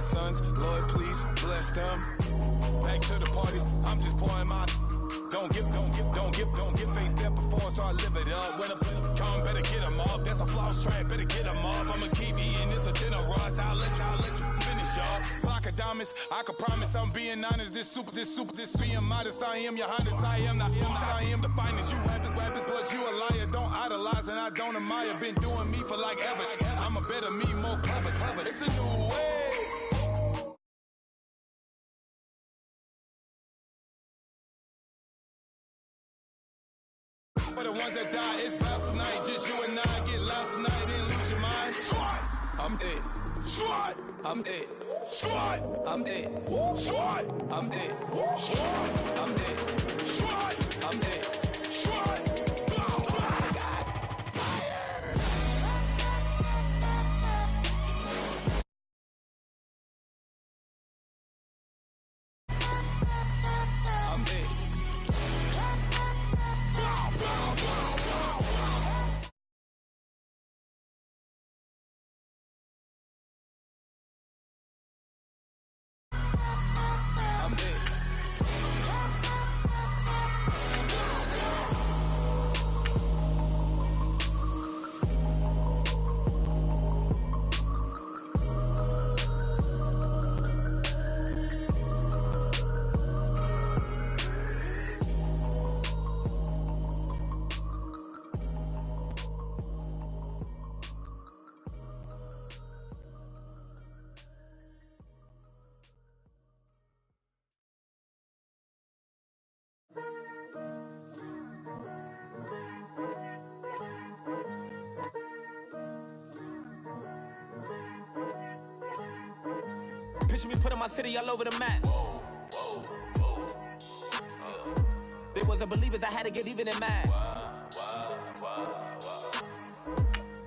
sons. Lord, please bless them. Back to the party, I'm just pouring my. Don't get face step before, so I live it up. When a come, better get them off. That's a floss track, better get them off. I'ma keep eating this a dinner rush. I'll let you finish, y'all. Flock of diamonds, I can promise I'm being honest. This being modest. I am your highness. I am the finest. You rappers, plus you a liar. Don't idolize and I don't admire. Been doing me for like ever. I'm a better me, more clever. It's a new way. For the ones that die, it's fast tonight. Just you and I get lost tonight and lose your mind. Squad, I'm dead. Squad, I'm dead. Squad, I'm dead. Squad, I'm dead. Squad, I'm dead. Squad, I'm dead. Squad, I got fire. I'm dead. Picture me putting my city all over the map. They wasn't believers, I had to get even in mad.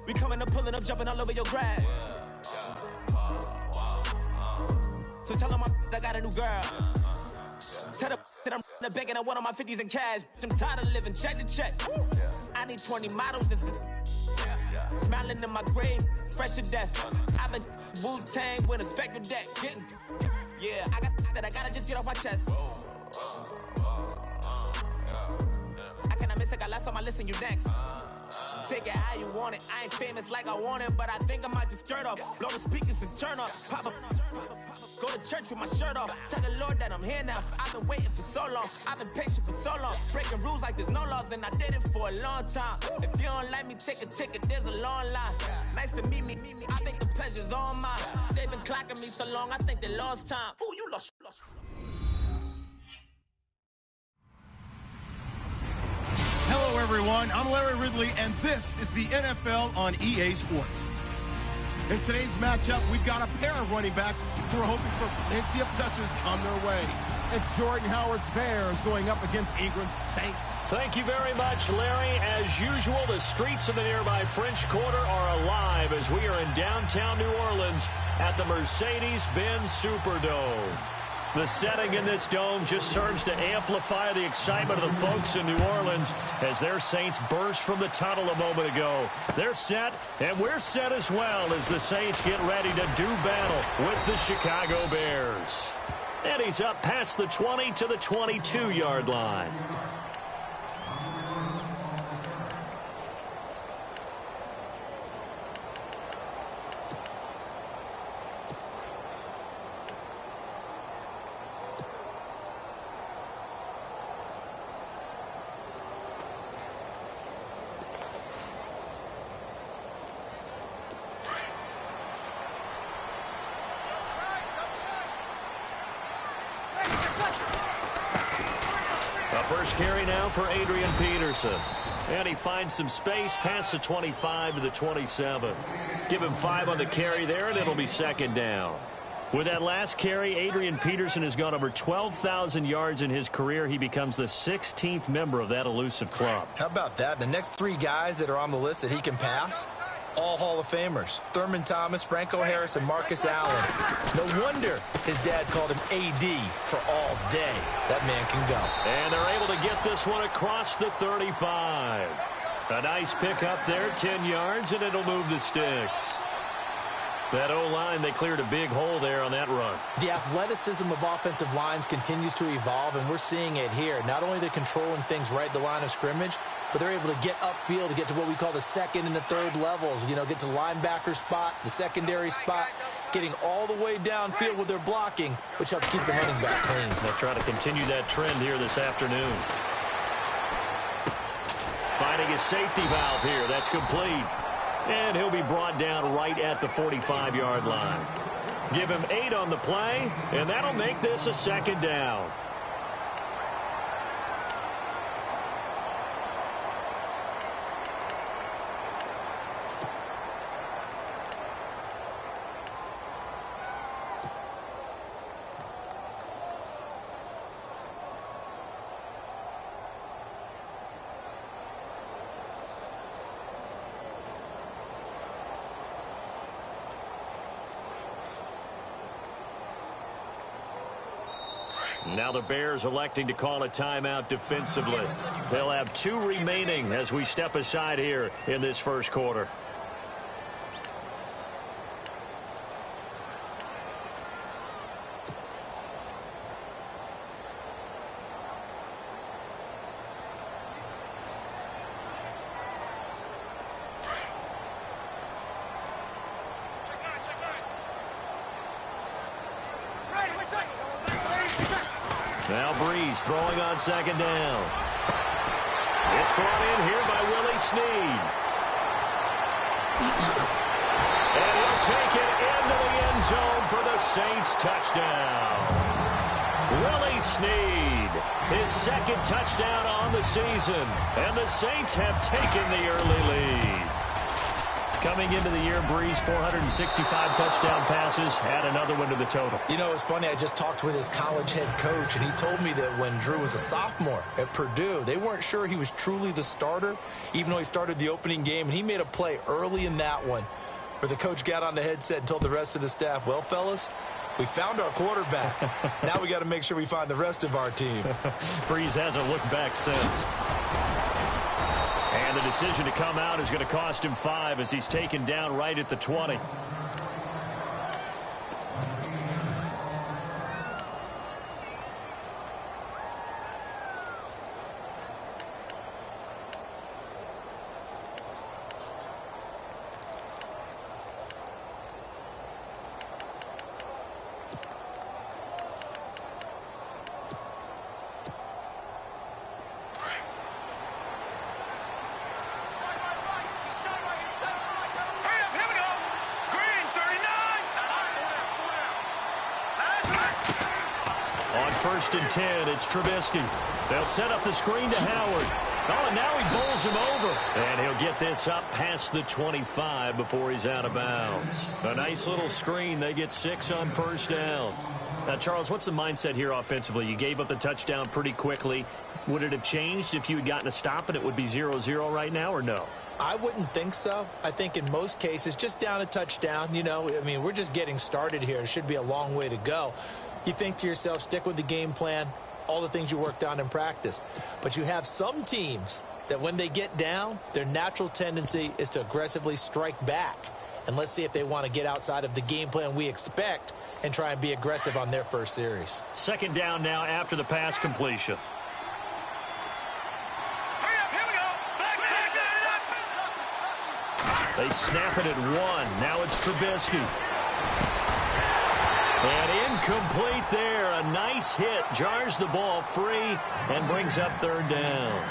We coming up, pulling up, jumping all over your grass. So tell them I got a new girl. Tell them that I'm the bank and I want all my 50s in cash. I'm tired of living check to check. I need 20 models, this is smiling in my grave, fresh to death. I've been Wu-Tang with a spectral deck. Yeah, I gotta just get off my chest. I cannot miss it, got last on my list and you next. Take it how you want it. I ain't famous like I want it, but I think I might just skirt off. Blow the speakers and turn up. Pop up. Go to church with my shirt off. Tell the Lord that I'm here now. I've been waiting for so long. I've been patient for so long. Breaking rules like there's no laws, and I did it for a long time. If you don't like me, take a ticket. There's a long line. Nice to meet me. I think the pleasure's all mine. They've been clocking me so long, I think they lost time. Ooh, you lost. Hello, everyone. I'm Larry Ridley, and this is the NFL on EA Sports. In today's matchup, we've got a pair of running backs who are hoping for plenty of touches come their way. It's Jordan Howard's Bears going up against Ingram's Saints. Thank you very much, Larry. As usual, the streets of the nearby French Quarter are alive as we are in downtown New Orleans at the Mercedes-Benz Superdome. The setting in this dome just serves to amplify the excitement of the folks in New Orleans as their Saints burst from the tunnel a moment ago. They're set, and we're set as well as the Saints get ready to do battle with the Chicago Bears. And he's up past the 20 to the 22-yard line. First carry now for Adrian Peterson. And he finds some space past the 25 to the 27. Give him 5 on the carry there, and it'll be second down. With that last carry, Adrian Peterson has gone over 12,000 yards in his career. He becomes the 16th member of that elusive club. How about that? The next 3 guys that are on the list that he can pass, all Hall of Famers. Thurman Thomas, Franco Harris, and Marcus Allen. No wonder his dad called him AD for all day. That man can go. And they're able to get this one across the 35. A nice pick up there, 10 yards, and it'll move the sticks. That O-line, they cleared a big hole there on that run. The athleticism of offensive lines continues to evolve, and we're seeing it here. Not only are they controlling things right at the line of scrimmage, but they're able to get upfield to get to what we call the second and the third levels. You know, get to the linebacker spot, the secondary spot, getting all the way downfield with their blocking, which helps keep the running back clean. They'll try to continue that trend here this afternoon. Finding his safety valve here. That's complete. And he'll be brought down right at the 45-yard line. Give him 8 on the play, and that'll make this a second down. Now the Bears electing to call a timeout defensively. They'll have 2 remaining as we step aside here in this first quarter. Now Breeze throwing on second down. It's brought in here by Willie Snead. And he'll take it into the end zone for the Saints touchdown. Willie Snead, his second touchdown on the season. And the Saints have taken the early lead. Coming into the year, Breeze, 465 touchdown passes, add another one to the total. You know, it's funny, I just talked with his college head coach, and he told me that when Drew was a sophomore at Purdue, they weren't sure he was truly the starter, even though he started the opening game, and he made a play early in that one where the coach got on the headset and told the rest of the staff, well, fellas, we found our quarterback. Now we got to make sure we find the rest of our team. Breeze hasn't looked back since. And the decision to come out is going to cost him 5 as he's taken down right at the 20. First and 10, it's Trubisky. They'll set up the screen to Howard. Oh, and now he bowls him over. And he'll get this up past the 25 before he's out of bounds. A nice little screen. They get 6 on first down. Now, Charles, what's the mindset here offensively? You gave up the touchdown pretty quickly. Would it have changed if you had gotten a stop and it would be 0-0 right now, or no? I wouldn't think so. I think in most cases, just down a touchdown, you know, I mean, we're just getting started here. It should be a long way to go. You think to yourself, stick with the game plan, all the things you worked on in practice. But you have some teams that when they get down, their natural tendency is to aggressively strike back. And let's see if they want to get outside of the game plan we expect and try and be aggressive on their first series. Second down now after the pass completion. They snap it at 1. Now it's Trubisky. And incomplete there. A nice hit. Jars the ball free and brings up third down.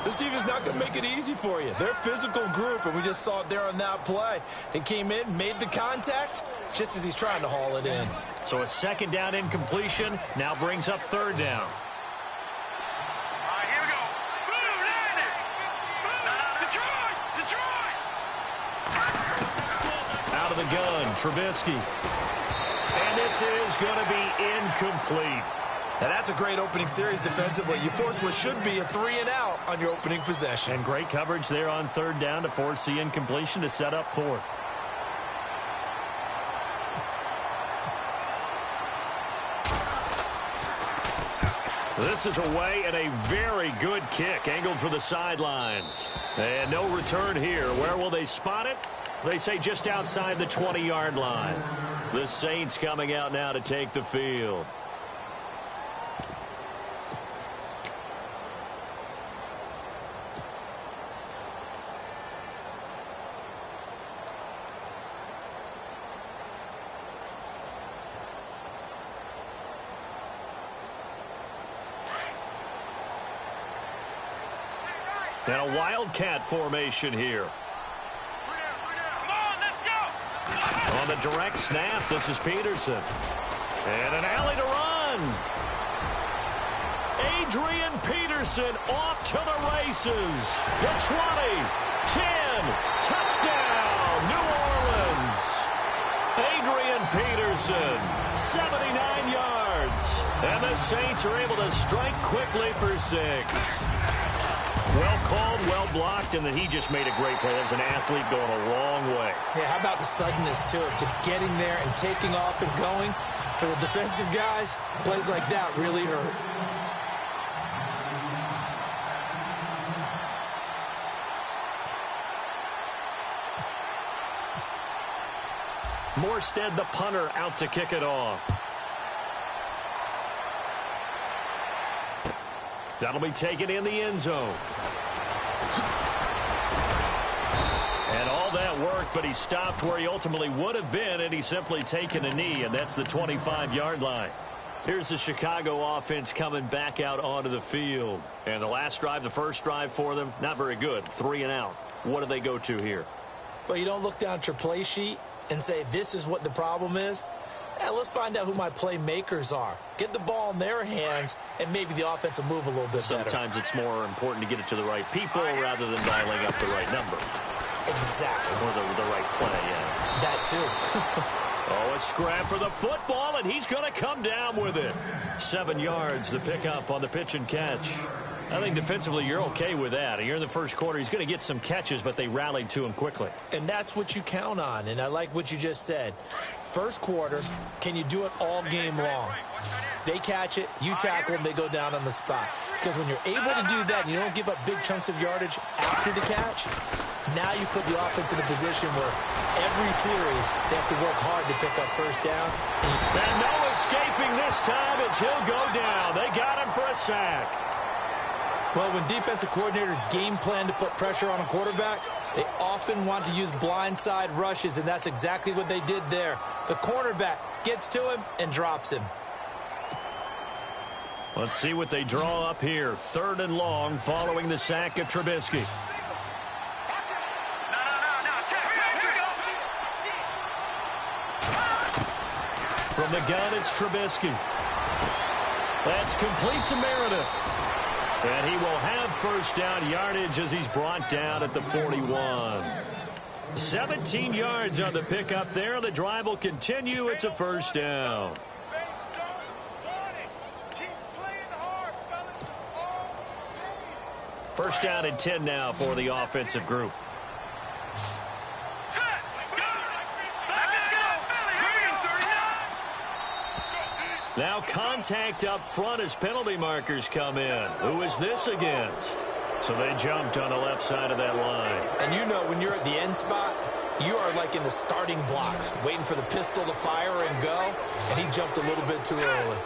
This defense is not going to make it easy for you. They're a physical group, and we just saw it there on that play. They came in, made the contact, just as he's trying to haul it in. So a second down incompletion now brings up third down. Here we go. Detroit! Out of the gun, Trubisky. And this is going to be incomplete. Now that's a great opening series defensively. You force what should be a 3-and-out on your opening possession. And great coverage there on third down to force the incompletion to set up fourth. This is away and a very good kick angled for the sidelines. And no return here. Where will they spot it? They say just outside the 20-yard line. The Saints coming out now to take the field. And a wildcat formation here. On the direct snap, this is Peterson. And an alley to run. Adrian Peterson off to the races. The 20, 10, touchdown, New Orleans. Adrian Peterson, 79 yards. And the Saints are able to strike quickly for 6. Well called, well blocked, and then he just made a great play. That was an athlete going a long way. Yeah, how about the suddenness, too, of just getting there and taking off and going? For the defensive guys, plays like that really hurt. Morstead, the punter, out to kick it off. That'll be taken in the end zone. And all that worked, but he stopped where he ultimately would have been, and he's simply taken a knee, and that's the 25-yard line. Here's the Chicago offense coming back out onto the field. And the last drive, the first drive for them, not very good. 3 and out. What do they go to here? Well, you don't look down at your play sheet and say, this is what the problem is. Let's find out who my playmakers are. Get the ball in their hands, and maybe the offense will move a little bit better. Sometimes it's more important to get it to the right people rather than dialing up the right number. Exactly. Or the right play, yeah. That, too. Oh, a scrap for the football, and he's going to come down with it. 7 yards, the pickup on the pitch and catch. I think defensively you're okay with that. Here in the first quarter, he's going to get some catches, but they rallied to him quickly. And that's what you count on, and I like what you just said. First quarter, can you do it all game long? They catch it, you tackle them, they go down on the spot. Because when you're able to do that and you don't give up big chunks of yardage after the catch, now you put the offense in a position where every series they have to work hard to pick up first downs. And no escaping this time as he'll go down. They got him for a sack. Well, when defensive coordinators game plan to put pressure on a quarterback, they often want to use blindside rushes, and that's exactly what they did there. The cornerback gets to him and drops him. Let's see what they draw up here. 3rd and long following the sack of Trubisky. From the gun, it's Trubisky. That's complete to Meredith. And he will have first down yardage as he's brought down at the 41. 17 yards on the pickup there. The drive will continue. It's a first down. First down and 10 now for the offensive group. Now contact up front as penalty markers come in. Who is this against? So they jumped on the left side of that line. And you know when you're at the end spot, you are like in the starting blocks, waiting for the pistol to fire and go, and he jumped a little bit too early.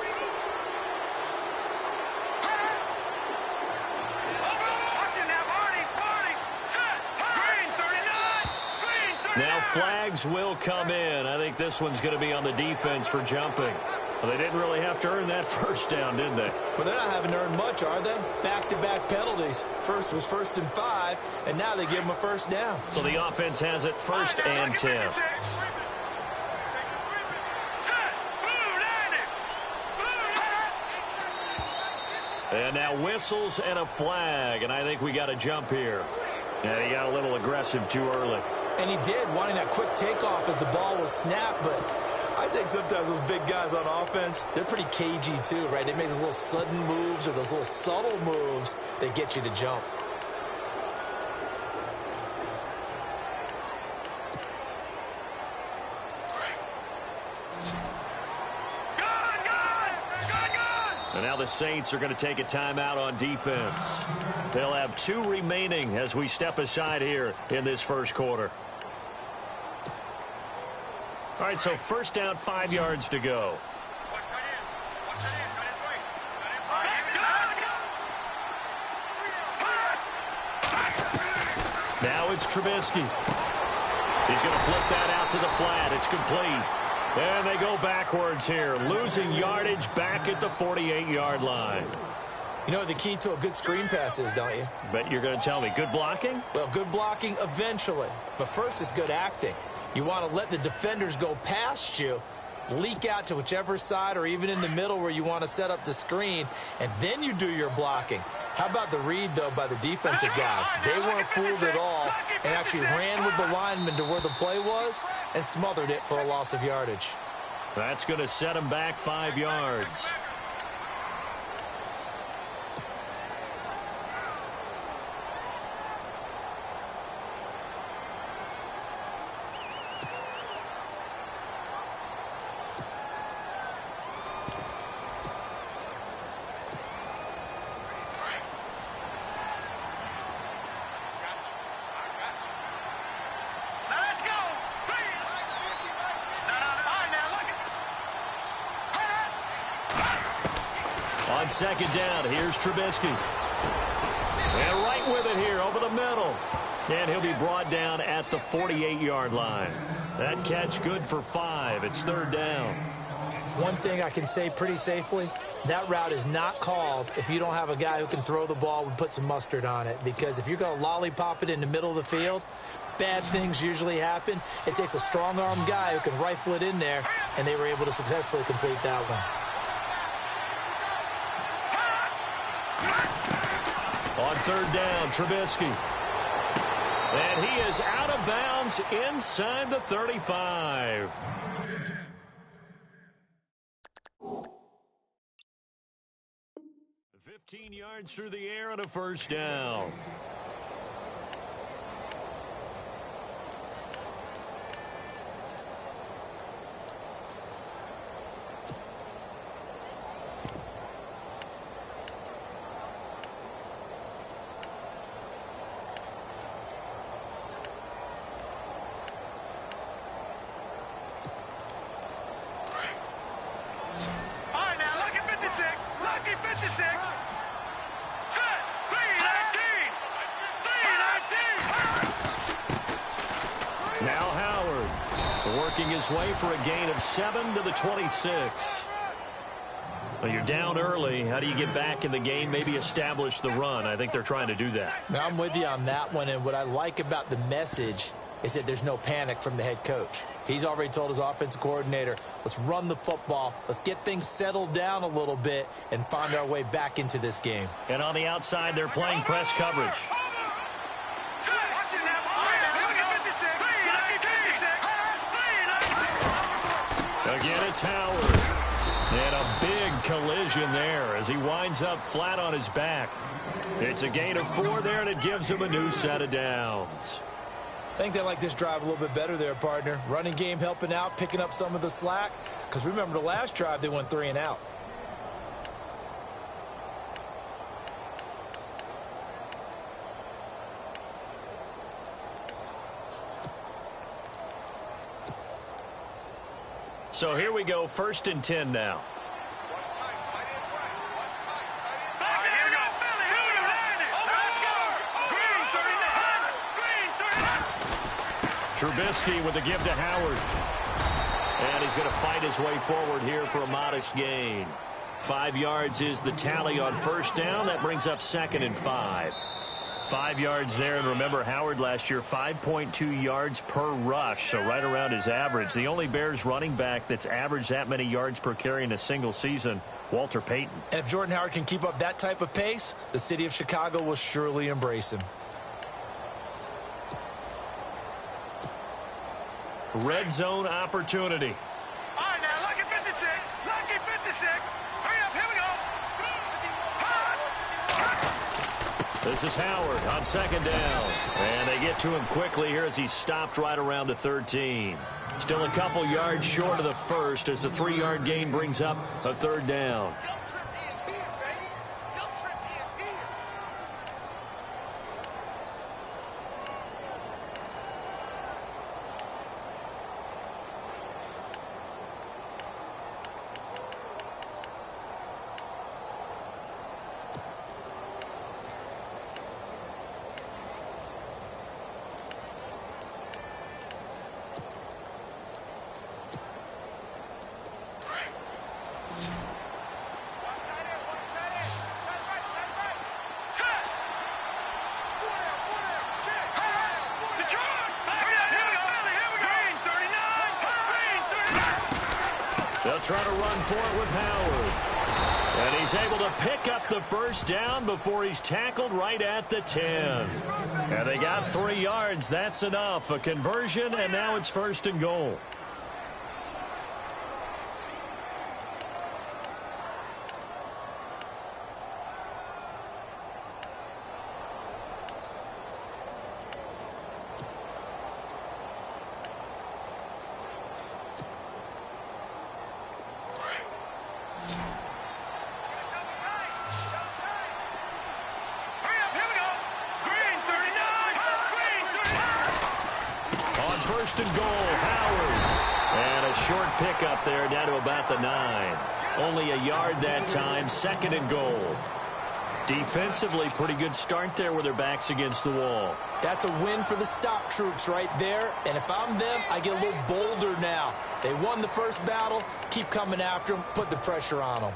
Now flags will come in. I think this one's going to be on the defense for jumping. Well, they didn't really have to earn that first down, did they? Well, they're not having to earn much, are they? Back-to-back penalties. First was 1st and 5, and now they give them a first down. So the offense has it 1st and 10. And now whistles and a flag, and I think we got a jump here. And he got a little aggressive too early. And he did, wanting that quick takeoff as the ball was snapped, but I think sometimes those big guys on offense, they're pretty cagey too, right? They make those little sudden moves or those little subtle moves that get you to jump. And now the Saints are going to take a timeout on defense. They'll have 2 remaining as we step aside here in this first quarter. All right, so first down, 5 yards to go. Now it's Trubisky. He's going to flip that out to the flat. It's complete. And they go backwards here, losing yardage back at the 48-yard line. You know what the key to a good screen pass is, don't you? Bet you're going to tell me. Good blocking? Well, good blocking eventually. But first is good acting. You want to let the defenders go past you, leak out to whichever side or even in the middle where you want to set up the screen, and then you do your blocking. How about the read, though, by the defensive guys? They weren't fooled at all and actually ran with the lineman to where the play was and smothered it for a loss of yardage. That's going to set them back 5 yards. On second down, here's Trubisky. And right with it here over the middle. And he'll be brought down at the 48-yard line. That catch good for 5. It's third down. One thing I can say pretty safely, that route is not called if you don't have a guy who can throw the ball and put some mustard on it. Because if you're going to lollipop it in the middle of the field, bad things usually happen. It takes a strong-arm guy who can rifle it in there, and they were able to successfully complete that one. On third down, Trubisky. And he is out of bounds inside the 35. The 15 yards through the air and a first down. Now Howard working his way for a gain of 7 to the 26. Well, you're down early. How do you get back in the game, maybe establish the run? I think they're trying to do that. Now, I'm with you on that one, and what I like about the message is that there's no panic from the head coach. He's already told his offensive coordinator, let's run the football, let's get things settled down a little bit and find our way back into this game. And on the outside, they're playing press coverage. Again, it's Howard. And a big collision there as he winds up flat on his back. It's a gain of 4 there, and it gives him a new set of downs. I think they like this drive a little bit better there, partner. Running game helping out, picking up some of the slack. Because remember, the last drive, they went 3 and out. So here we go, 1st and 10 now. Trubisky with a give to Howard. And he's going to fight his way forward here for a modest gain. 5 yards is the tally on first down. That brings up 2nd and 5. 5 yards there, and remember, Howard last year, 5.2 yards per rush, so right around his average. The only Bears running back that's averaged that many yards per carry in a single season, Walter Payton. And if Jordan Howard can keep up that type of pace, the city of Chicago will surely embrace him. Red zone opportunity. All right, now, lucky 56. Lucky 56. Hurry up, here we go. This is Howard on 2nd down. And they get to him quickly here as he stopped right around the 13. Still a couple yards short of the first as the 3-yard gain brings up a 3rd down. They'll try to run for it with Howard. And he's able to pick up the first down before he's tackled right at the 10. And they got 3 yards. That's enough. A conversion, and now it's 1st and goal. And goal, Howard. And a short pickup there down to about the 9. Only a yard that time, 2nd and goal. Defensively, pretty good start there with their backs against the wall. That's a win for the stop troops right there. And if I'm them, I get a little bolder now. They won the first battle. Keep coming after them. Put the pressure on them.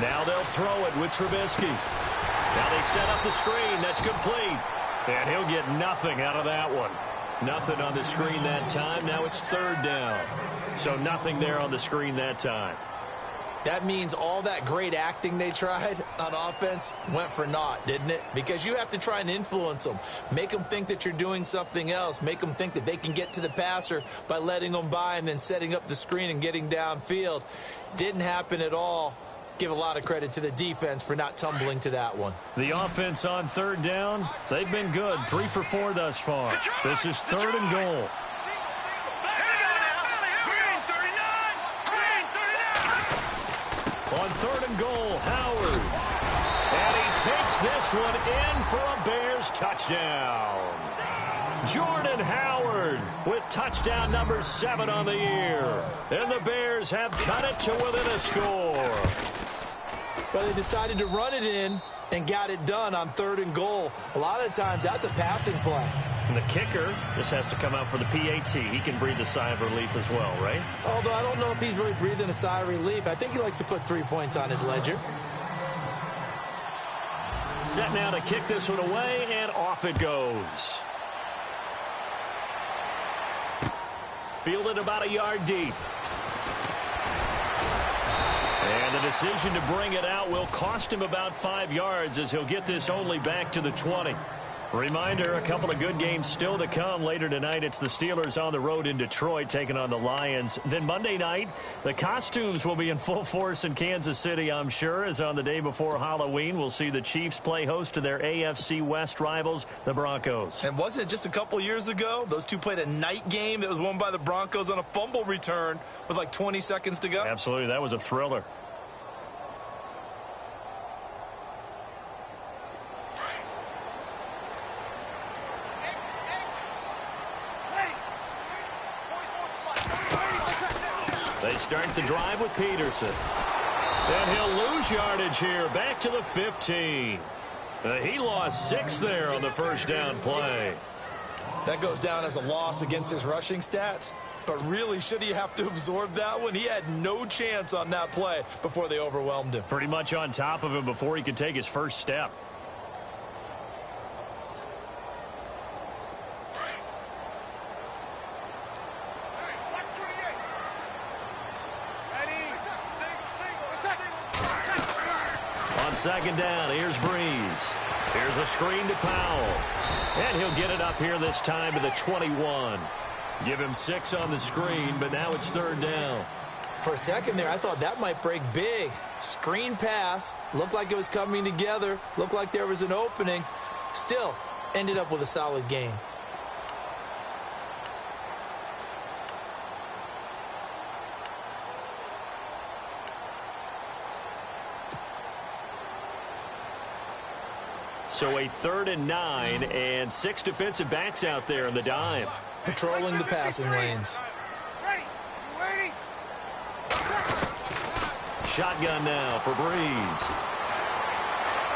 Now they'll throw it with Trubisky. Now they set up the screen. That's complete. And he'll get nothing out of that one. Nothing on the screen that time. Now it's 3rd down. So nothing there on the screen that time. That means all that great acting they tried on offense went for naught, didn't it? Because you have to try and influence them. Make them think that you're doing something else. Make them think that they can get to the passer by letting them by and then setting up the screen and getting downfield. Didn't happen at all. Give a lot of credit to the defense for not tumbling to that one. The offense on 3rd down, they've been good. 3 for 4 thus far. This is 3rd and goal. On 3rd and goal, Howard. And he takes this one in for a Bears touchdown. Jordan Howard with touchdown number 7 on the year. And the Bears have cut it to within a score. But they decided to run it in and got it done on 3rd and goal. A lot of times that's a passing play. And the kicker just has to come out for the PAT. He can breathe a sigh of relief as well, right? Although I don't know if he's really breathing a sigh of relief. I think he likes to put 3 points on his ledger. Set now to kick this one away, and off it goes. Fielded about a yard deep. And the decision to bring it out will cost him about 5 yards as he'll get this only back to the 20. Reminder, a couple of good games still to come. Later tonight, it's the Steelers on the road in Detroit taking on the Lions. Then Monday night, the costumes will be in full force in Kansas City, I'm sure, as on the day before Halloween, we'll see the Chiefs play host to their AFC West rivals, the Broncos. And wasn't it just a couple years ago, those two played a night game that was won by the Broncos on a fumble return with like 20 seconds to go? Absolutely, that was a thriller. They start the drive with Peterson. And he'll lose yardage here, back to the 15. He lost 6 there on the first down play. That goes down as a loss against his rushing stats. But really, should he have to absorb that one? He had no chance on that play before they overwhelmed him. Pretty much on top of him before he could take his first step. Second down, here's Breeze. Here's a screen to Powell. And he'll get it up here this time to the 21. Give him 6 on the screen, but now it's 3rd down. For a second there, I thought that might break big. Screen pass. Looked like it was coming together. Looked like there was an opening. Still, ended up with a solid game. So a 3rd and 9 and 6 defensive backs out there in the dime. Patrolling the passing lanes. Shotgun now for Breeze.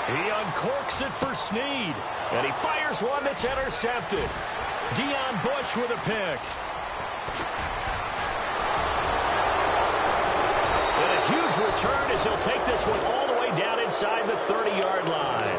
He uncorks it for Snead. And he fires one that's intercepted. Deion Bush with a pick. And a return as he'll take this one all the way down inside the 30-yard line.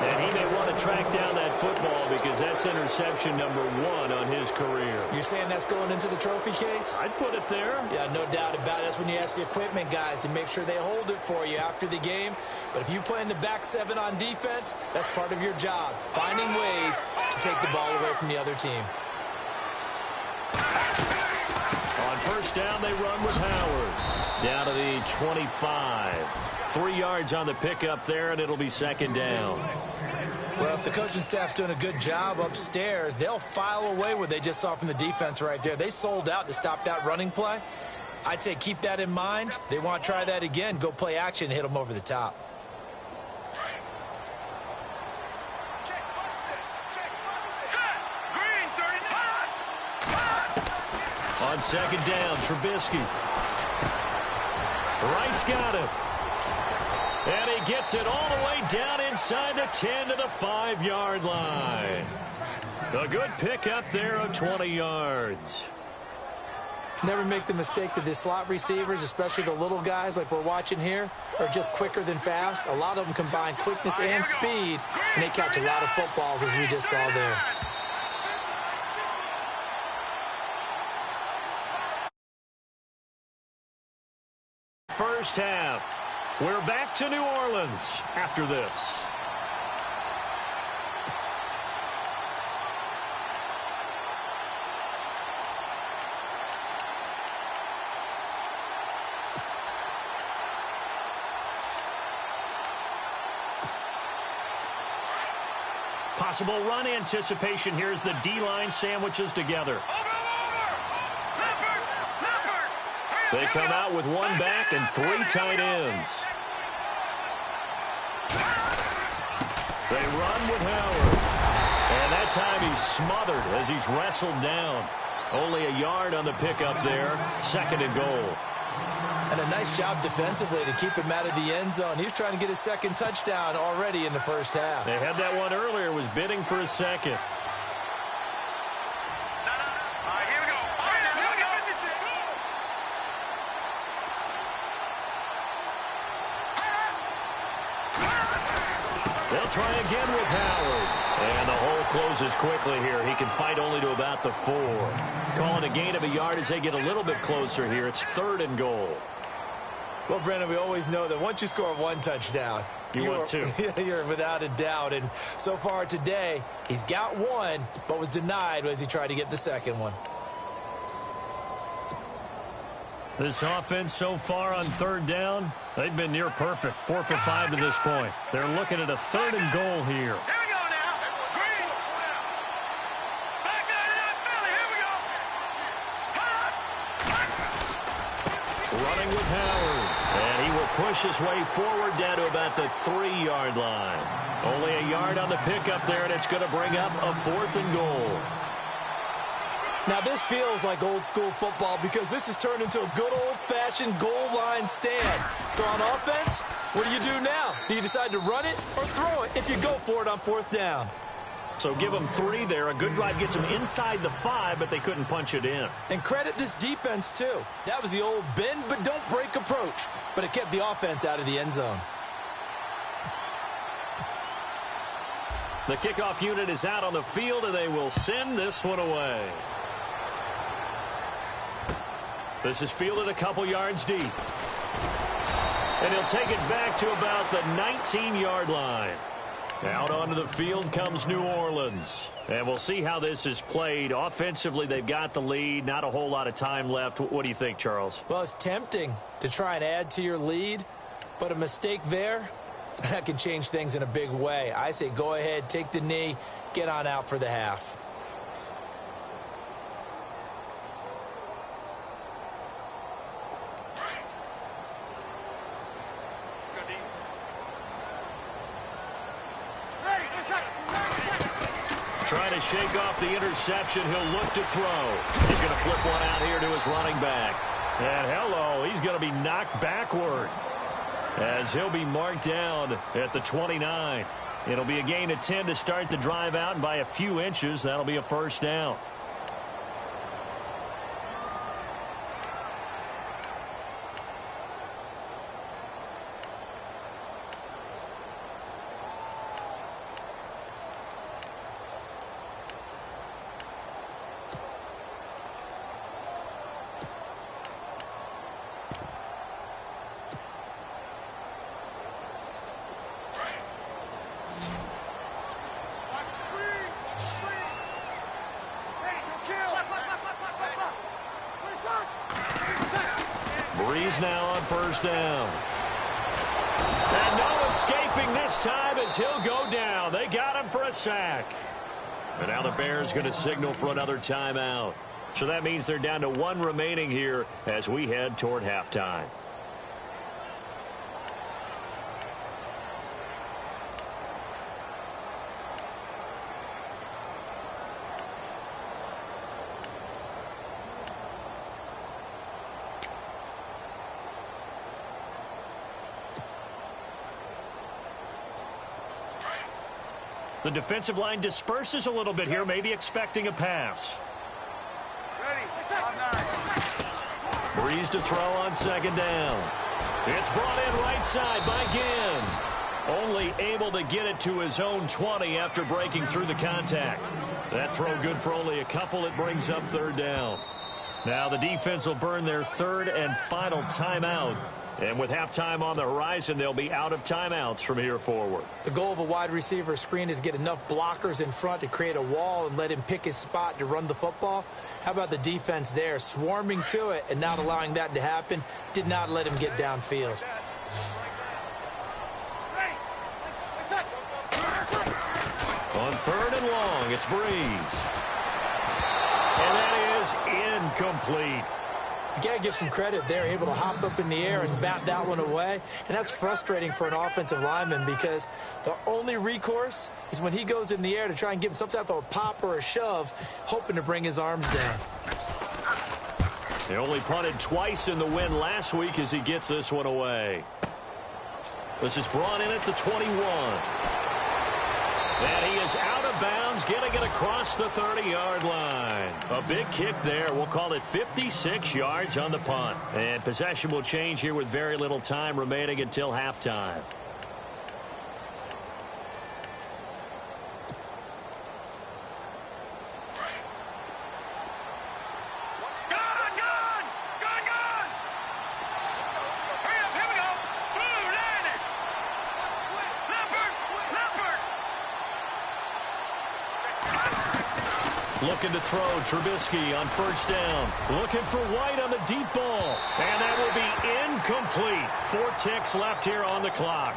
And he may want to track down that football because that's interception number 1 on his career. You're saying that's going into the trophy case? I'd put it there. Yeah, no doubt about it. That's when you ask the equipment guys to make sure they hold it for you after the game. But if you play in the back 7 on defense, that's part of your job, finding ways to take the ball away from the other team. On first down, they run with Howard. Down to the 25. 3 yards on the pickup there, and it'll be second down. Well, if the coaching staff's doing a good job upstairs, they'll file away what they just saw from the defense right there. They sold out to stop that running play. I'd say keep that in mind. They want to try that again. Go play action and hit them over the top. On second down, Trubisky. Wright's got it. And he gets it all the way down inside the 10 to the 5-yard line. A good pickup there of 20 yards. Never make the mistake that the slot receivers, especially the little guys like we're watching here, are just quicker than fast. A lot of them combine quickness and speed, and they catch a lot of footballs, as we just saw there. First half. We're back to New Orleans after this. Possible run anticipation here as the D-line sandwiches together. They come out with 1 back and 3 tight ends. They run with Howard. And that time he's smothered as he's wrestled down. Only a yard on the pickup there. 2nd and goal. And a nice job defensively to keep him out of the end zone. He was trying to get his 2nd touchdown already in the first half. They had that one earlier, was bidding for a 2nd. They'll try again with Howard. And the hole closes quickly here. He can fight only to about the 4. Calling a gain of a yard as they get a little bit closer here. It's 3rd and goal. Well, Brandon, we always know that once you score 1 touchdown, want 2. You're without a doubt. And so far today, he's got 1, but was denied as he tried to get the 2nd one. This offense so far on 3rd down, they've been near perfect. 4 for 5 to this point. They're looking at a 3rd and goal here. Here we go now. Green. Back up, Philly. Here we go. Running with Howard. And he will push his way forward down to about the 3-yard line. Only a yard on the pickup there, and it's going to bring up a 4th and goal. Now, this feels like old-school football because this has turned into a good old-fashioned goal line stand. So on offense, what do? Now? Do you decide to run it or throw it if you go for it on 4th down? So give them 3 there. A good drive gets them inside the 5, but they couldn't punch it in. And credit this defense, too. That was the old bend but don't break approach, but it kept the offense out of the end zone. The kickoff unit is out on the field, and they will send this one away. This is fielded a couple yards deep. And he'll take it back to about the 19-yard line. Out onto the field comes New Orleans. And we'll see how this is played. Offensively, they've got the lead. Not a whole lot of time left. What do you think, Charles? Well, it's tempting to try and add to your lead, but a mistake there, that can change things in a big way. I say go ahead, take the knee, get on out for the half. Trying to shake off the interception. He'll look to throw. He's going to flip one out here to his running back. And hello, he's going to be knocked backward as he'll be marked down at the 29. It'll be a gain of 10 to start the drive out, and by a few inches, that'll be a 1st down. is now on first down. And no escaping this time as he'll go down. They got him for a sack. And now the Bears going to signal for another timeout. So that means they're down to one remaining here as we head toward halftime. The defensive line disperses a little bit here, maybe expecting a pass. Breeze to throw on second down. It's brought in right side by Ginn. Only able to get it to his own 20 after breaking through the contact. That throw good for only a couple. It brings up third down. Now the defense will burn their third and final timeout. And with halftime on the horizon, they'll be out of timeouts from here forward. The goal of a wide receiver screen is get enough blockers in front to create a wall and let him pick his spot to run the football. How about the defense there, swarming to it and not allowing that to happen? Did not let him get downfield. On third and long, it's Breeze. And that is incomplete. You got to give some credit there, able to hop up in the air and bat that one away. And that's frustrating for an offensive lineman because the only recourse is when he goes in the air to try and give him some type of a pop or a shove, hoping to bring his arms down. They only punted twice in the win last week as he gets this one away. This is brought in at the 21. And he is out of bounds, getting it across the 30-yard line. A big kick there. We'll call it 56 yards on the punt. And possession will change here with very little time remaining until halftime. Looking to throw, Trubisky on first down. Looking for White on the deep ball. And that will be incomplete. 4 ticks left here on the clock.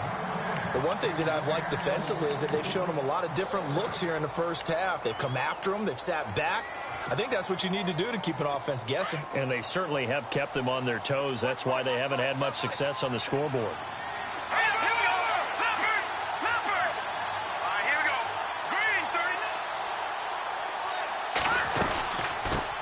The one thing that I've liked defensively is that they've shown him a lot of different looks here in the first half. They've come after him. They've sat back. I think that's what you need to do to keep an offense guessing. And they certainly have kept them on their toes. That's why they haven't had much success on the scoreboard.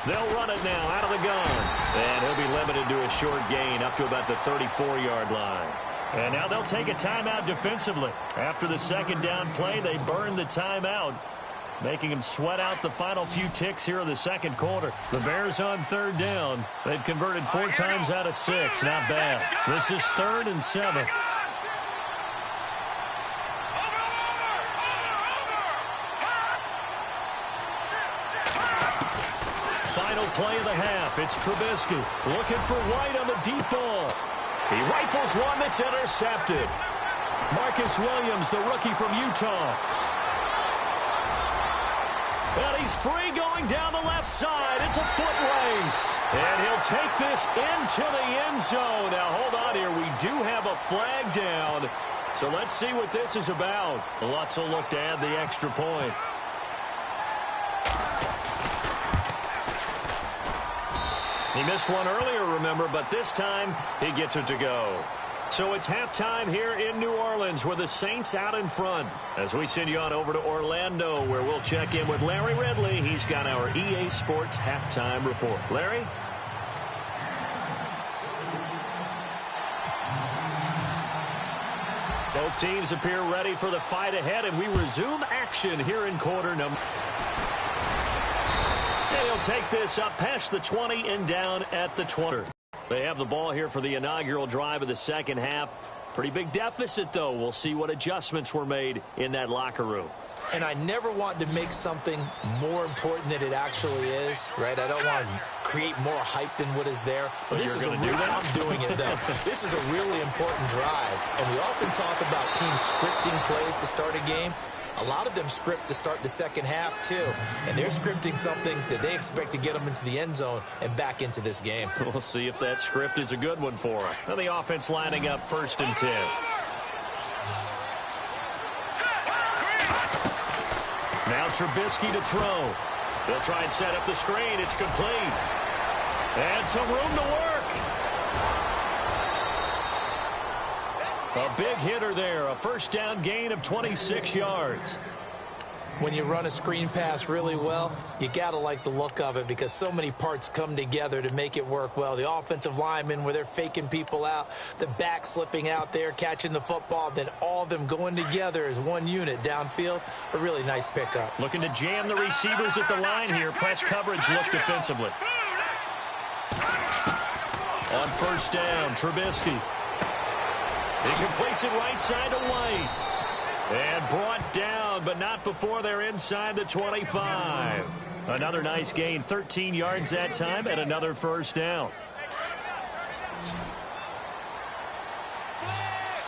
They'll run it now out of the gun. And he'll be limited to a short gain up to about the 34-yard line. And now they'll take a timeout defensively. After the second down play, they burn the timeout, making them sweat out the final few ticks here in the second quarter. The Bears on third down. They've converted 4 times out of 6. Not bad. This is 3rd and 7. Play of the half. It's Trubisky looking for White on the deep ball. He rifles one that's intercepted. Marcus Williams, the rookie from Utah. And he's free going down the left side. It's a foot race. And he'll take this into the end zone. Now, hold on here. We do have a flag down. So let's see what this is about. Lutz will look to add the extra point. He missed one earlier, remember, but this time he gets it to go. So it's halftime here in New Orleans with the Saints out in front. As we send you on over to Orlando, where we'll check in with Larry Ridley. He's got our EA Sports halftime report. Larry? Both teams appear ready for the fight ahead, and we resume action here in quarter number. And he'll take this up past the 20 and down at the 20. They have the ball here for the inaugural drive of the second half. Pretty big deficit, though. We'll see what adjustments were made in that locker room. And I never want to make something more important than it actually is, right? I don't want to create more hype than what is there. But this is I'm doing it, though. This is a really important drive. And we often talk about teams scripting plays to start a game. A lot of them script to start the second half, too. And they're scripting something that they expect to get them into the end zone and back into this game. We'll see if that script is a good one for them. And the offense lining up 1st and 10. Now Trubisky to throw. They'll try and set up the screen. It's complete. And some room to work. A big hitter there. A 1st down gain of 26 yards. When you run a screen pass really well, you got to like the look of it because so many parts come together to make it work well. The offensive linemen where they're faking people out, the back slipping out there, catching the football, then all of them going together as one unit downfield. A really nice pickup. Looking to jam the receivers at the line here. Press coverage look defensively. On 1st down, Trubisky. He completes it right side to White. And brought down, but not before they're inside the 25. Another nice gain, 13 yards that time, and another 1st down.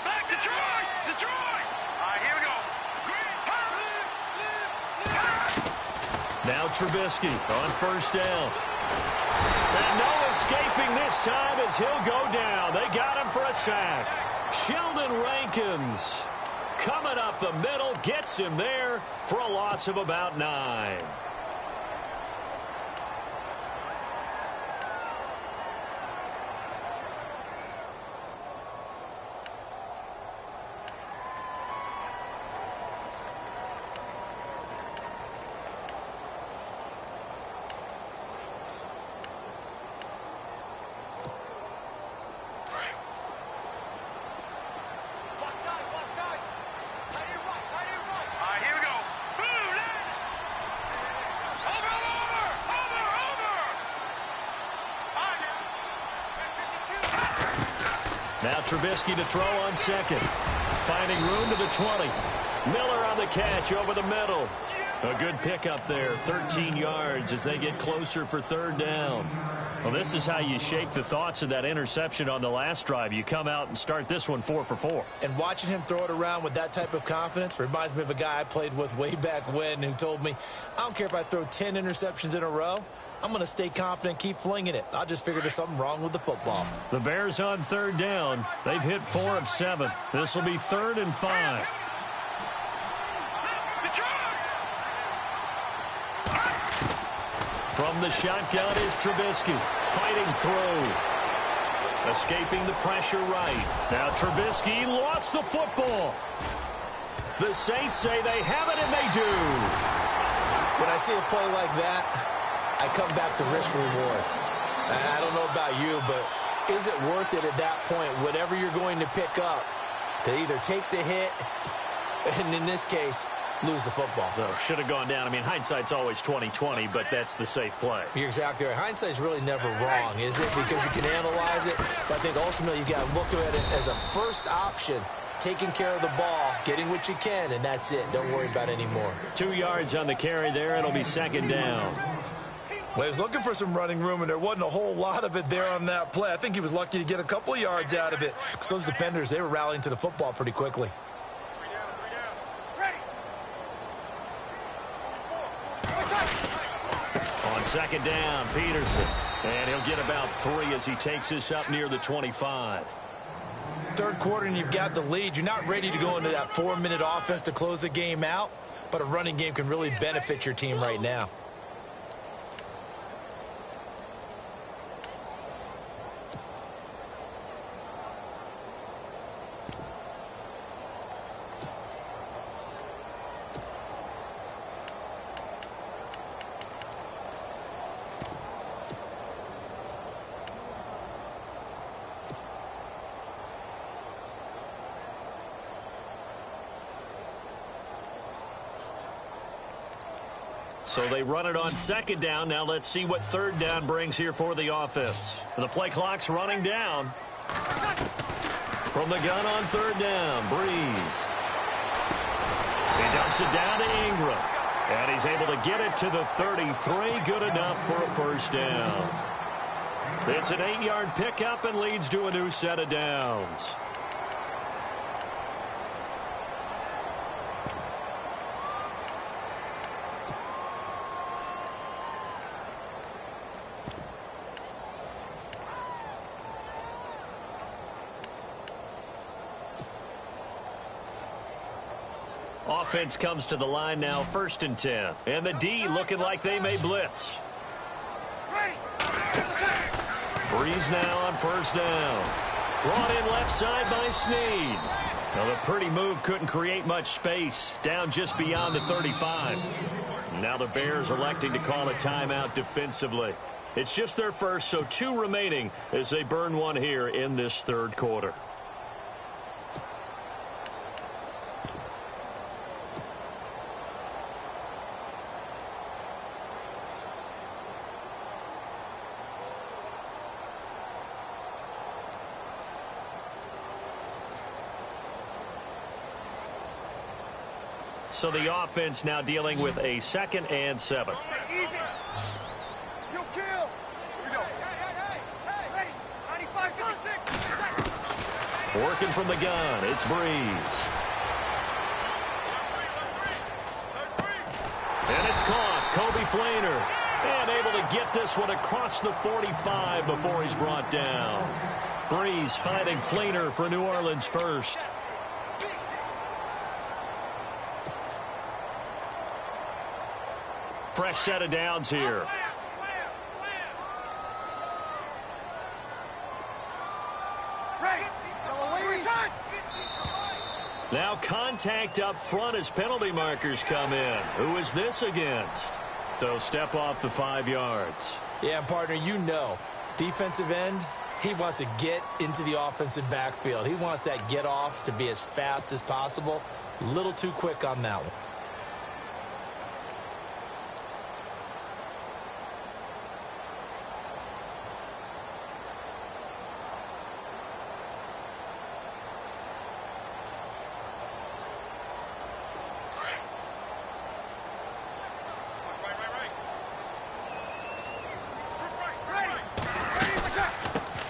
Back Detroit! Detroit! All right, here we go. Now Trubisky on 1st down. And no escaping this time as he'll go down. They got him for a sack. Sheldon Rankins coming up the middle, gets him there for a loss of about 9. Now Trubisky to throw on 2nd. Finding room to the 20. Miller on the catch over the middle. A good pickup there. 13 yards as they get closer for 3rd down. Well, this is how you shape the thoughts of that interception on the last drive. You come out and start this one 4 for 4. And watching him throw it around with that type of confidence reminds me of a guy I played with way back when who told me, I don't care if I throw 10 interceptions in a row. I'm going to stay confident, keep flinging it. I just figured there's something wrong with the football. The Bears on 3rd down. They've hit 4 of 7. This will be 3rd and 5. From the shotgun is Trubisky. Fighting through. Escaping the pressure right. Now Trubisky lost the football. The Saints say they have it, and they do. When I see a play like that, I come back to risk reward. I don't know about you, but is it worth it at that point, whatever you're going to pick up, to either take the hit, and in this case, lose the football? So should have gone down. I mean, hindsight's always 20/20, but that's the safe play. You're exactly right. Hindsight's really never wrong, is it? Because you can analyze it, but I think ultimately you got to look at it as a first option. Taking care of the ball, getting what you can, and that's it. Don't worry about any more. 2 yards on the carry there. It'll be 2nd down. Well, he was looking for some running room, and there wasn't a whole lot of it there on that play. I think he was lucky to get a couple of yards out of it because those defenders, they were rallying to the football pretty quickly. On 2nd down, Peterson. And he'll get about 3 as he takes this up near the 25. 3rd quarter, and you've got the lead. You're not ready to go into that 4-minute offense to close the game out, but a running game can really benefit your team right now. So they run it on 2nd down. Now let's see what 3rd down brings here for the offense. The play clock's running down. From the gun on 3rd down, Breeze. He dumps it down to Ingram. And he's able to get it to the 33. Good enough for a 1st down. It's an 8-yard pickup and leads to a new set of downs. Offense comes to the line now, 1st and 10. And the D looking like they may blitz. Breeze now on 1st down. Brought in left side by Snead. Now the pretty move couldn't create much space. Down just beyond the 35. Now the Bears electing to call a timeout defensively. It's just their first, so 2 remaining as they burn one here in this 3rd quarter. So the offense now dealing with a 2nd and 7. Working from the gun, it's Breeze. And it's caught, Kobe Flainer. And able to get this one across the 45 before he's brought down. Breeze finding Flainer for New Orleans first. Fresh set of downs here. Now contact up front as penalty markers come in. Who is this against? So step off the 5 yards. Yeah, partner, you know, defensive end, he wants to get into the offensive backfield. He wants that get off to be as fast as possible. A little too quick on that one.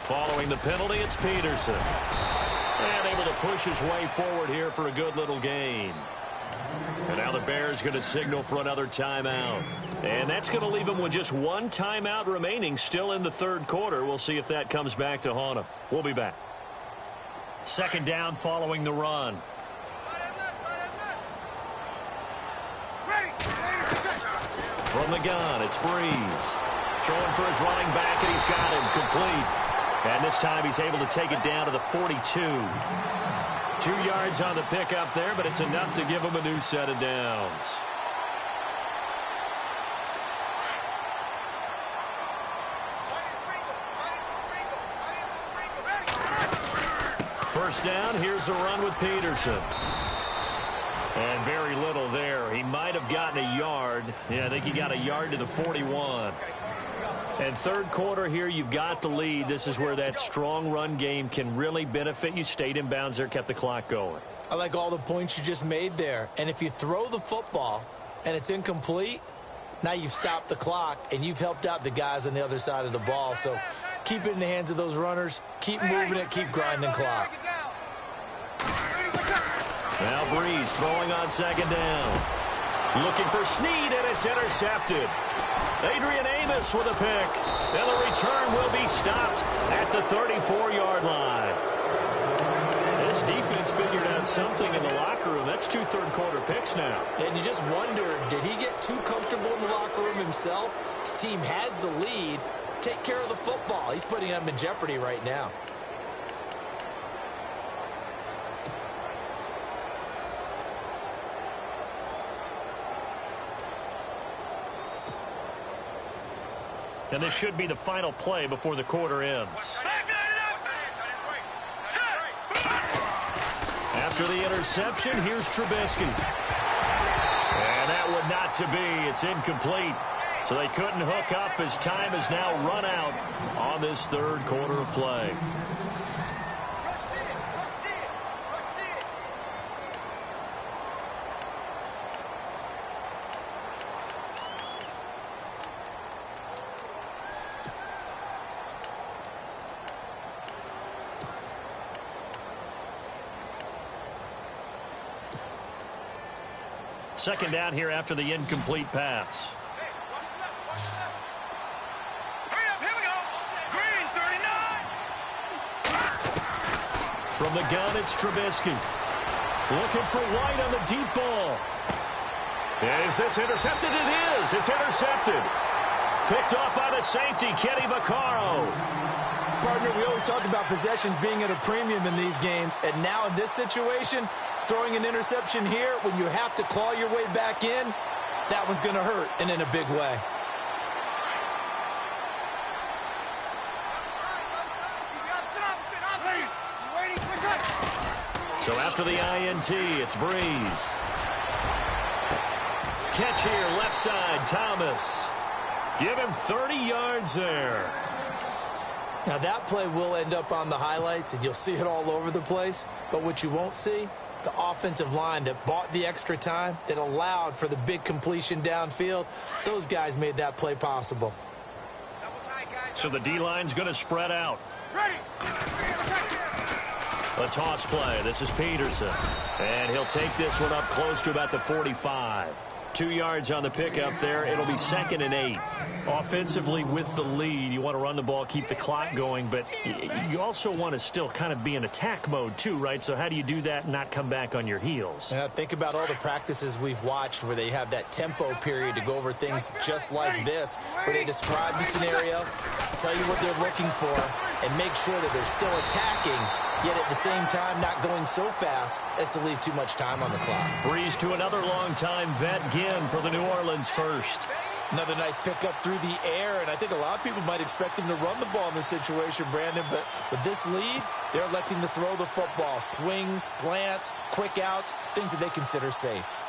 Following the penalty, it's Peterson. And able to push his way forward here for a good little gain. And now the Bears going to signal for another timeout. And that's going to leave them with just 1 timeout remaining still in the 3rd quarter. We'll see if that comes back to haunt them. We'll be back. 2nd down following the run. From the gun, it's Breeze. Throwing for his running back, and he's got him complete. And this time he's able to take it down to the 42. 2 yards on the pickup there, but it's enough to give him a new set of downs. First down, here's a run with Peterson. And very little there. He might have gotten a yard. Yeah, I think he got a yard to the 41. And 3rd quarter here, you've got the lead. This is where that strong run game can really benefit you. Stayed in bounds there, kept the clock going. I like all the points you just made there. And if you throw the football and it's incomplete, now you've stopped the clock and you've helped out the guys on the other side of the ball. So keep it in the hands of those runners. Keep moving it. Keep grinding clock. Now Breeze throwing on 2nd down. Looking for Snead, and it's intercepted. Adrian Amos with a pick. And the return will be stopped at the 34-yard line. This defense figured out something in the locker room. That's 2 third-quarter picks now. And you just wonder, did he get too comfortable in the locker room himself? His team has the lead. Take care of the football. He's putting them in jeopardy right now. And this should be the final play before the quarter ends. After the interception, here's Trubisky. And that would not to be. It's incomplete. So they couldn't hook up as time has now run out on this 3rd quarter of play. Second down here after the incomplete pass. Hurry up, here we go. Green, 39. From the gun, it's Trubisky. Looking for White on the deep ball. Is this intercepted? It is. It's intercepted. Picked off by the safety, Kenny Vaccaro. Partner, we always talk about possessions being at a premium in these games, and now in this situation, throwing an interception here when you have to claw your way back in, that one's going to hurt, and in a big way. So after the INT, it's Breeze. Catch here, left side, Thomas. Give him 30 yards there. Now that play will end up on the highlights, and you'll see it all over the place. But what you won't see, the offensive line that bought the extra time, that allowed for the big completion downfield, those guys made that play possible. So the D-line's going to spread out. A toss play. This is Peterson. And he'll take this one up close to about the 45. 2 yards on the pickup there. It'll be 2nd and 8. Offensively with the lead, you want to run the ball, keep the clock going, but you also want to still kind of be in attack mode too, right? So how do you do that and not come back on your heels? Think about all the practices we've watched where they have that tempo period to go over things just like this, where they describe the scenario, tell you what they're looking for, and make sure that they're still attacking, yet at the same time not going so fast as to leave too much time on the clock. Breeze to another long-time vet, Ginn, for the New Orleans first. Another nice pickup through the air, and I think a lot of people might expect him to run the ball in this situation, Brandon, but with this lead, they're electing to throw the football. Swings, slants, quick outs, things that they consider safe.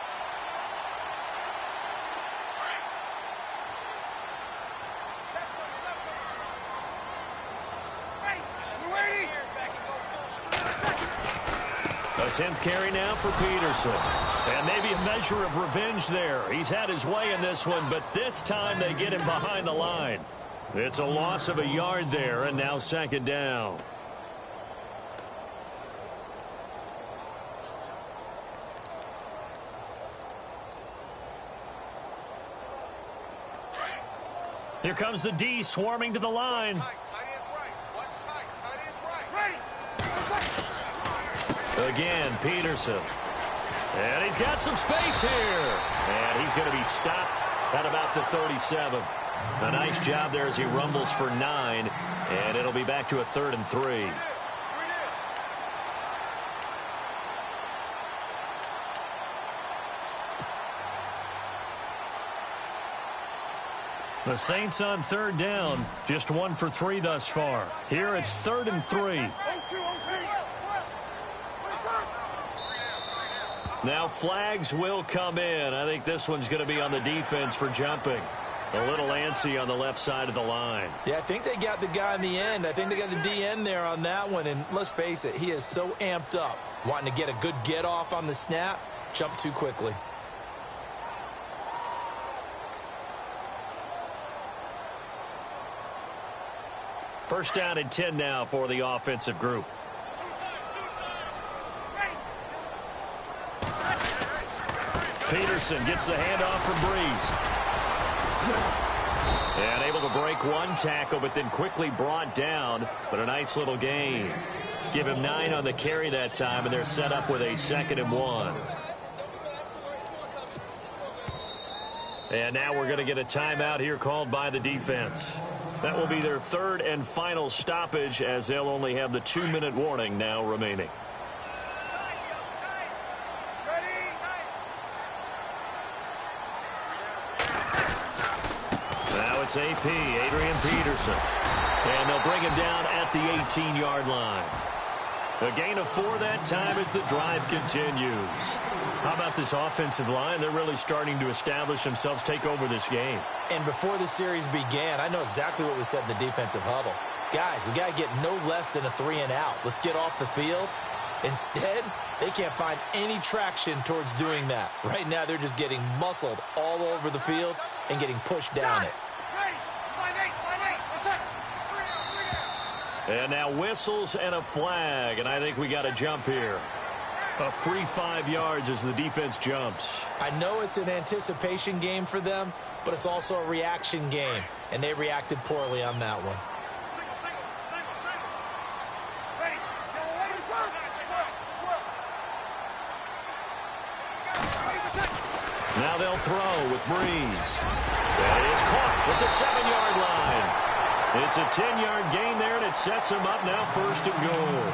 A 10th carry now for Peterson. And maybe a measure of revenge there. He's had his way in this one, but this time they get him behind the line. It's a loss of a yard there, and now 2nd down. Here comes the D swarming to the line. Again, Peterson. And he's got some space here. And he's going to be stopped at about the 37. A nice job there as he rumbles for 9. And it'll be back to a 3rd and 3. The Saints on 3rd down. Just 1 for 3 thus far. Here it's 3rd and 3. Now flags will come in. I think this one's going to be on the defense for jumping. A little antsy on the left side of the line. Yeah, I think they got the guy in the end. I think they got the DN there on that one. And let's face it, he is so amped up, wanting to get a good get off on the snap, jump too quickly. First down and 10 now for the offensive group. Peterson gets the handoff from Breeze. And able to break one tackle, but then quickly brought down. But a nice little gain. Give him 9 on the carry that time, and they're set up with a 2nd and 1. And now we're going to get a timeout here called by the defense. That will be their 3rd and final stoppage, as they'll only have the 2-minute warning now remaining. Now it's AP, Adrian Peterson. And they'll bring him down at the 18-yard line. A gain of 4 that time as the drive continues. How about this offensive line? They're really starting to establish themselves, take over this game. And before the series began, I know exactly what was said in the defensive huddle. Guys, we got to get no less than a 3 and out. Let's get off the field. Instead, they can't find any traction towards doing that. Right now, they're just getting muscled all over the field and getting pushed down it. And now whistles and a flag, and I think we got a jump here. A free 5 yards as the defense jumps. I know it's an anticipation game for them, but it's also a reaction game, and they reacted poorly on that one. Now they'll throw with Breeze. And it's caught at the 7-yard line. It's a 10-yard gain there, and it sets them up now 1st and goal.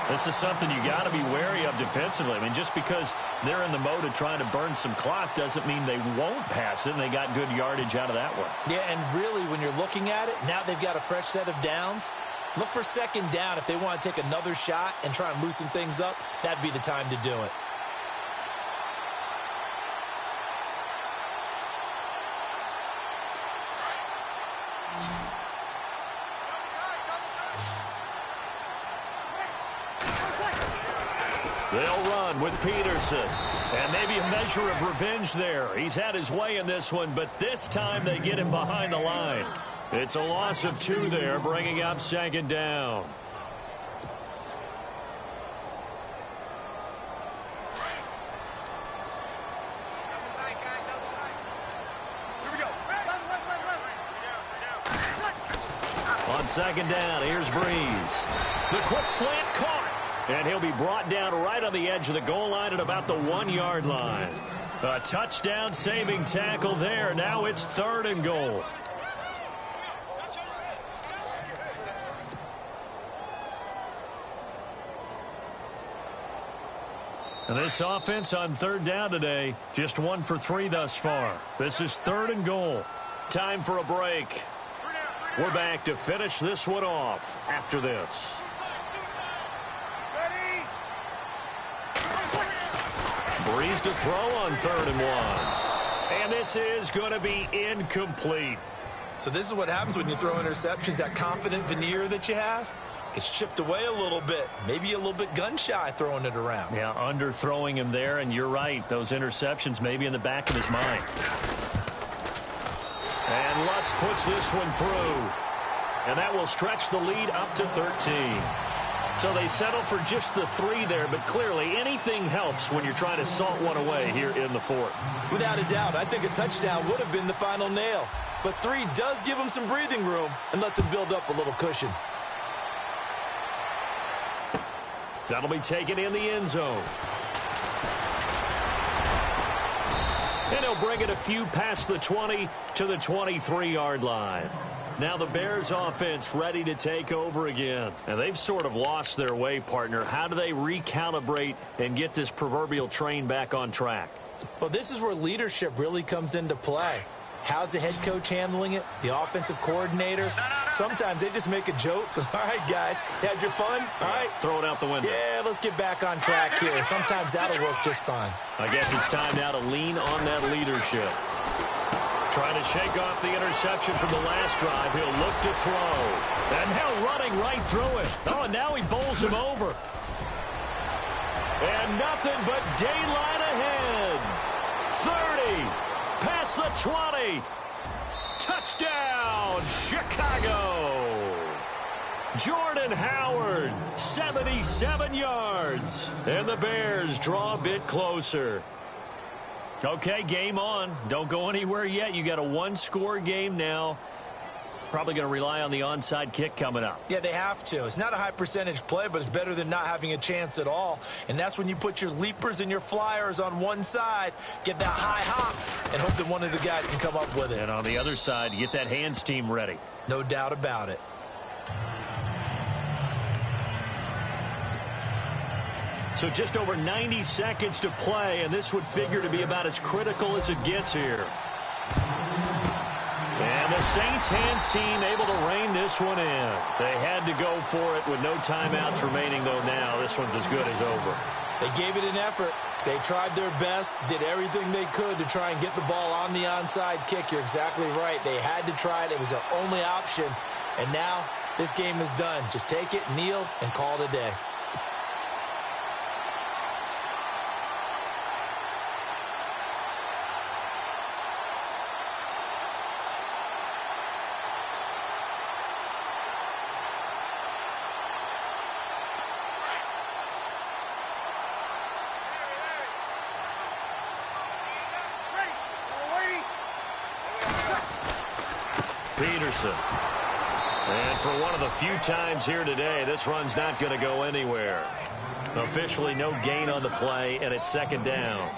This is something you got to be wary of defensively. I mean, just because they're in the mode of trying to burn some clock doesn't mean they won't pass it, and they got good yardage out of that one. Yeah, and really, when you're looking at it, now they've got a fresh set of downs. Look for 2nd down. If they want to take another shot and try and loosen things up, that'd be the time to do it. They'll run with Peterson. And maybe a measure of revenge there. He's had his way in this one, but this time they get him behind the line. It's a loss of 2 there, bringing up 2nd down. On 2nd down, here's Breeze. The quick slant caught. And he'll be brought down right on the edge of the goal line at about the 1-yard line. A touchdown saving tackle there. Now it's 3rd and goal. And this offense on 3rd down today, just 1 for 3 thus far. This is 3rd and goal. Time for a break. We're back to finish this one off after this. Breeze to throw on 3rd and 1. And this is going to be incomplete. So this is what happens when you throw interceptions. That confident veneer that you have gets chipped away a little bit. Maybe a little bit gun-shy throwing it around. Yeah, underthrowing him there, and you're right. Those interceptions may be in the back of his mind. And Lutz puts this one through. And that will stretch the lead up to 13. So they settle for just the 3 there, but clearly anything helps when you're trying to salt one away here in the 4th. Without a doubt, I think a touchdown would have been the final nail. But 3 does give them some breathing room and lets them build up a little cushion. That'll be taken in the end zone. And he'll bring it a few past the 20 to the 23-yard line. Now the Bears offense ready to take over again. And they've sort of lost their way, partner. How do they recalibrate and get this proverbial train back on track? Well, this is where leadership really comes into play. How's the head coach handling it? The offensive coordinator? Sometimes they just make a joke. All right, guys, had your fun? All right. Throw it out the window. Yeah, let's get back on track here. And sometimes that'll work just fine. I guess it's time now to lean on that leadership. Trying to shake off the interception from the last drive. He'll look to throw. And now running right through it. Oh, and now he bowls him over. And nothing but daylight ahead. 30. Past the 20. Touchdown, Chicago. Jordan Howard, 77 yards. And the Bears draw a bit closer. Okay, game on. Don't go anywhere yet. You got a 1-score game now. Probably going to rely on the onside kick coming up. Yeah, they have to. It's not a high percentage play, but it's better than not having a chance at all. And that's when you put your leapers and your flyers on one side, get that high hop, and hope that one of the guys can come up with it. And on the other side, you get that hands team ready. No doubt about it. So just over 90 seconds to play, and this would figure to be about as critical as it gets here. And the Saints hands team able to rein this one in. They had to go for it with no timeouts remaining, though now this one's as good as over. They gave it an effort. They tried their best, did everything they could to try and get the ball on the onside kick. You're exactly right. They had to try it. It was their only option. And now this game is done. Just take it, kneel, and call it a day. Peterson. And for one of the few times here today, this run's not going to go anywhere. Officially no gain on the play, and it's second down.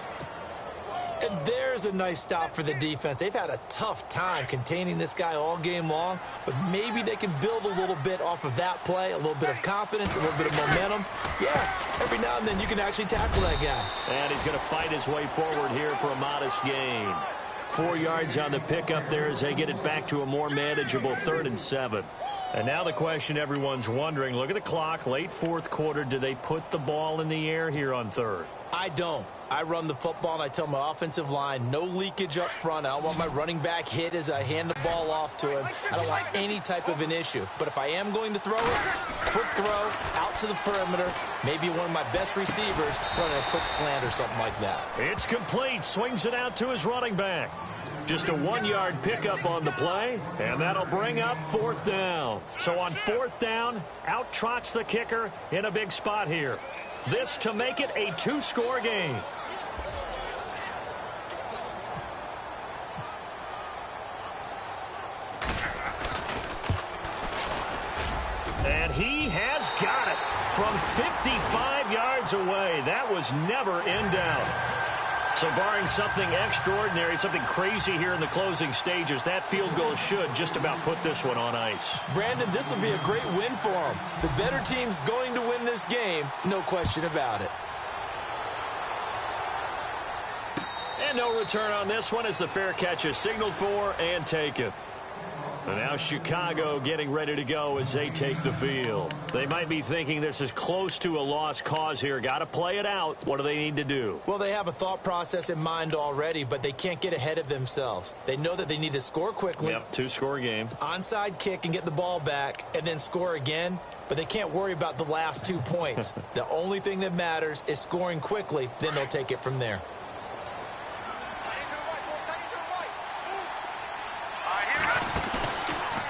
And there's a nice stop for the defense. They've had a tough time containing this guy all game long, but maybe they can build a little bit off of that play, a little bit of confidence, a little bit of momentum. Yeah, every now and then you can actually tackle that guy. And he's going to fight his way forward here for a modest gain. 4 yards on the pickup there as they get it back to a more manageable 3rd and 7. And now the question everyone's wondering, look at the clock, late 4th quarter, do they put the ball in the air here on 3rd? I don't. I run the football, and I tell my offensive line, no leakage up front. I don't want my running back hit as I hand the ball off to him. I don't want any type of an issue. But if I am going to throw it, quick throw, out to the perimeter, maybe one of my best receivers running a quick slant or something like that. It's complete. Swings it out to his running back. Just a 1-yard pickup on the play, and that'll bring up 4th down. So on 4th down, out trots the kicker in a big spot here. This to make it a 2-score game. And he has got it from 55 yards away. That was never in doubt. So barring something extraordinary, something crazy here in the closing stages, that field goal should just about put this one on ice. Brandon, this will be a great win for them. The better team's going to win this game, no question about it. And no return on this one as the fair catch is signaled for and taken. And now Chicago getting ready to go as they take the field. They might be thinking this is close to a lost cause here. Got to play it out. What do they need to do? Well, they have a thought process in mind already, but they can't get ahead of themselves. They know that they need to score quickly. Yep, 2-score game. Onside kick and get the ball back and then score again. But they can't worry about the last 2 points. The only thing that matters is scoring quickly. Then they'll take it from there.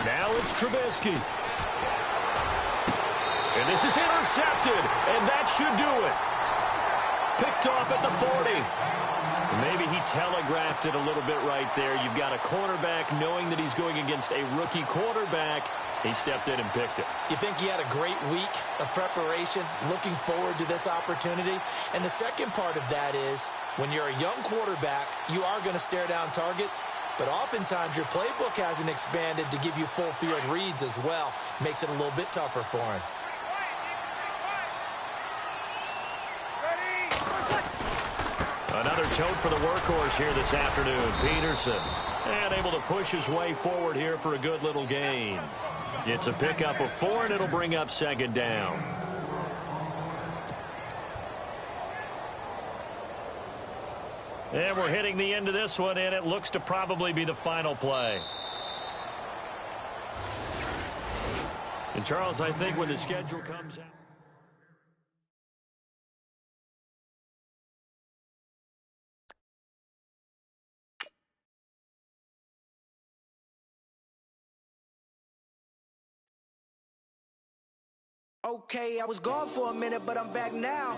Now it's Trubisky. And this is intercepted, and that should do it. Picked off at the 40. Maybe he telegraphed it a little bit right there. You've got a cornerback knowing that he's going against a rookie quarterback. He stepped in and picked it. You think he had a great week of preparation, looking forward to this opportunity? And the second part of that is, when you're a young quarterback, you are going to stare down targets. But oftentimes your playbook hasn't expanded to give you full field reads as well. Makes it a little bit tougher for him. Another tote for the workhorse here this afternoon. Peterson. And able to push his way forward here for a good little gain. It's a pickup of 4, and it'll bring up 2nd down. And we're hitting the end of this one, and it looks to probably be the final play. And, Charles, I think when the schedule comes out. Okay, I was gone for a minute, but I'm back now.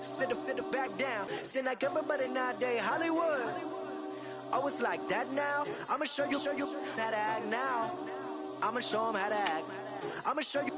Sit back down. Seem like everybody nowadays, Hollywood. Oh, it's like that now? I'ma show you how to act now. I'ma show them how to act. I'ma show you